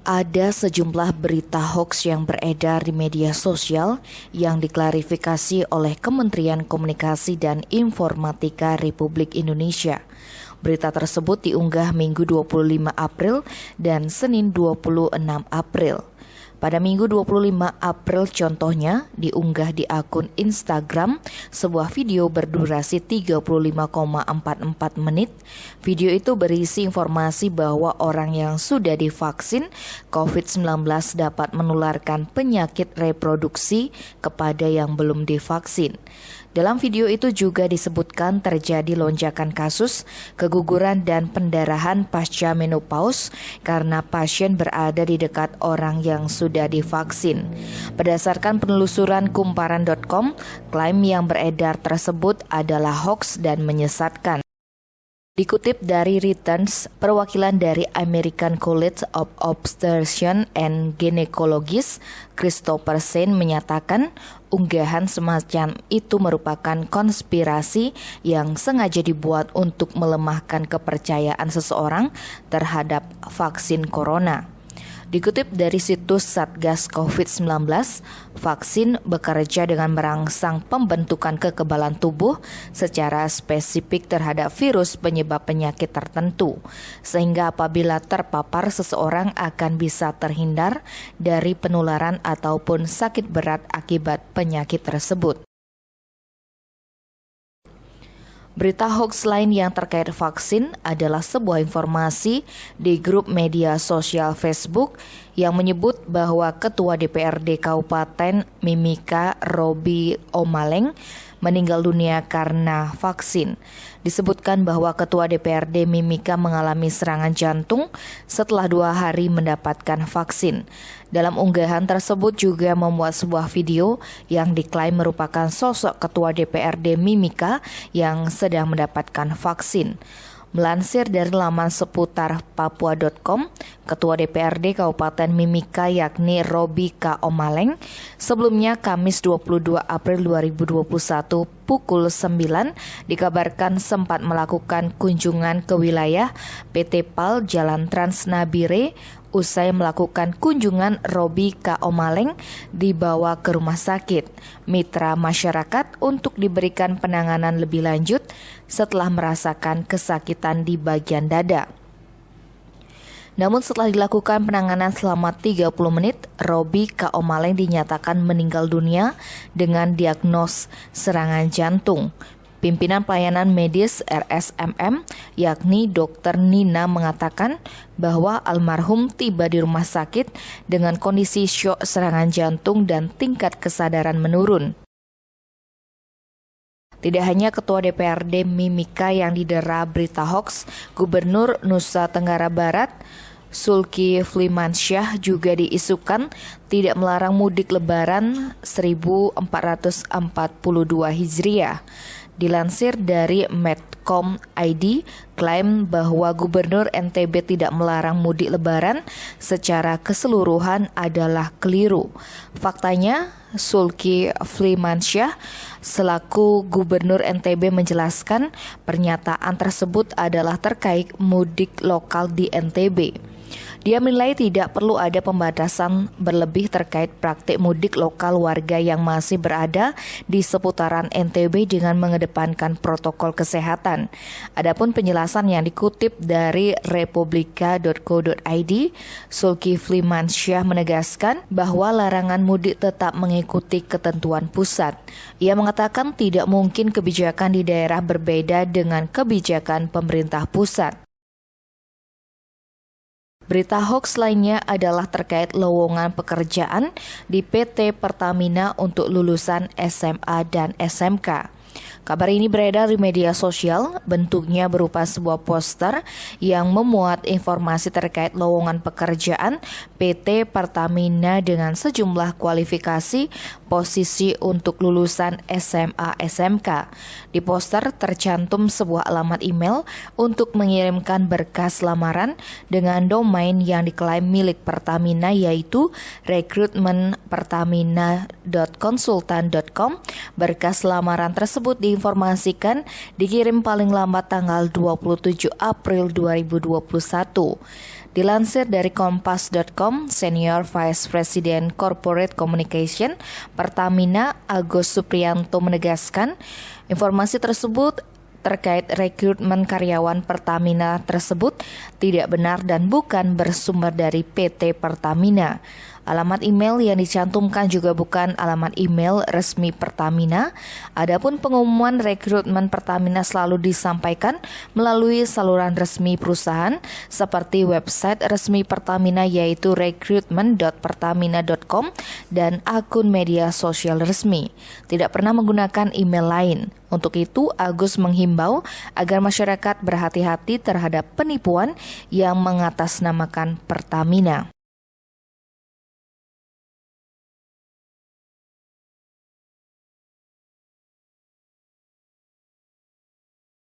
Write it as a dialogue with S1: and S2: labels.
S1: Ada sejumlah berita hoaks yang beredar di media sosial yang diklarifikasi oleh Kementerian Komunikasi dan Informatika Republik Indonesia. Berita tersebut diunggah Minggu 25 April dan Senin 26 April. Pada Minggu 25 April contohnya diunggah di akun Instagram sebuah video berdurasi 35,44 menit. Video itu berisi informasi bahwa orang yang sudah divaksin COVID-19 dapat menularkan penyakit reproduksi kepada yang belum divaksin. Dalam video itu juga disebutkan terjadi lonjakan kasus keguguran dan pendarahan pasca menopause karena pasien berada di dekat orang yang sudah divaksin. Berdasarkan penelusuran kumparan.com, klaim yang beredar tersebut adalah hoaks dan menyesatkan. Dikutip dari Reuters, perwakilan dari American College of Obstetricians and Gynecologists, Christopher Sain menyatakan unggahan semacam itu merupakan konspirasi yang sengaja dibuat untuk melemahkan kepercayaan seseorang terhadap vaksin corona. Dikutip dari situs Satgas COVID-19, vaksin bekerja dengan merangsang pembentukan kekebalan tubuh secara spesifik terhadap virus penyebab penyakit tertentu, sehingga apabila terpapar seseorang akan bisa terhindar dari penularan ataupun sakit berat akibat penyakit tersebut. Berita hoaks lain yang terkait vaksin adalah sebuah informasi di grup media sosial Facebook yang menyebut bahwa Ketua DPRD Kabupaten Mimika Robi Omaleng meninggal dunia karena vaksin. Disebutkan bahwa Ketua DPRD Mimika mengalami serangan jantung setelah 2 hari mendapatkan vaksin. Dalam unggahan tersebut juga memuat sebuah video yang diklaim merupakan sosok Ketua DPRD Mimika yang sedang mendapatkan vaksin. Melansir dari laman seputar papua.com, Ketua DPRD Kabupaten Mimika yakni Robi K. Omaleng sebelumnya Kamis 22 April 2021 pukul 9 dikabarkan sempat melakukan kunjungan ke wilayah PT PAL Jalan Trans Nabire. Usai melakukan kunjungan, Robi K. Omaleng dibawa ke rumah sakit mitra masyarakat untuk diberikan penanganan lebih lanjut setelah merasakan kesakitan di bagian dada. Namun setelah dilakukan penanganan selama 30 menit, Robi K. Omaleng dinyatakan meninggal dunia dengan diagnos serangan jantung. Pimpinan Pelayanan Medis RSMM, yakni Dr. Nina mengatakan bahwa almarhum tiba di rumah sakit dengan kondisi syok serangan jantung dan tingkat kesadaran menurun. Tidak hanya Ketua DPRD Mimika yang didera berita hoaks, Gubernur Nusa Tenggara Barat Zulkifli Flimansyah juga diisukan tidak melarang mudik Lebaran 1442 Hijriah. Dilansir dari Medcom ID, klaim bahwa Gubernur NTB tidak melarang mudik Lebaran secara keseluruhan adalah keliru. Faktanya, Zulkifli Flimansyah selaku Gubernur NTB menjelaskan pernyataan tersebut adalah terkait mudik lokal di NTB. Dia menilai tidak perlu ada pembatasan berlebih terkait praktik mudik lokal warga yang masih berada di seputaran NTB dengan mengedepankan protokol kesehatan. Adapun penjelasan yang dikutip dari republika.co.id, Zulkifli Flimansyah menegaskan bahwa larangan mudik tetap mengikuti ketentuan pusat. Ia mengatakan tidak mungkin kebijakan di daerah berbeda dengan kebijakan pemerintah pusat. Berita hoaks lainnya adalah terkait lowongan pekerjaan di PT Pertamina untuk lulusan SMA dan SMK. Kabar ini beredar di media sosial, bentuknya berupa sebuah poster yang memuat informasi terkait lowongan pekerjaan PT Pertamina dengan sejumlah kualifikasi posisi untuk lulusan SMA SMK. Di poster tercantum sebuah alamat email untuk mengirimkan berkas lamaran dengan domain yang diklaim milik Pertamina yaitu recruitmentpertamina.consultant.com. Berkas lamaran tersebut diinformasikan dikirim paling lambat tanggal 27 April 2021. Dilansir dari Kompas.com, Senior Vice President Corporate Communication Pertamina Agus Supriyanto menegaskan, informasi tersebut terkait rekrutmen karyawan Pertamina tersebut tidak benar dan bukan bersumber dari PT Pertamina. Alamat email yang dicantumkan juga bukan alamat email resmi Pertamina. Adapun pengumuman rekrutmen Pertamina selalu disampaikan melalui saluran resmi perusahaan seperti website resmi Pertamina yaitu recruitment.pertamina.com dan akun media sosial resmi. Tidak pernah menggunakan email lain. Untuk itu, Agus menghimbau agar masyarakat berhati-hati terhadap penipuan yang mengatasnamakan Pertamina.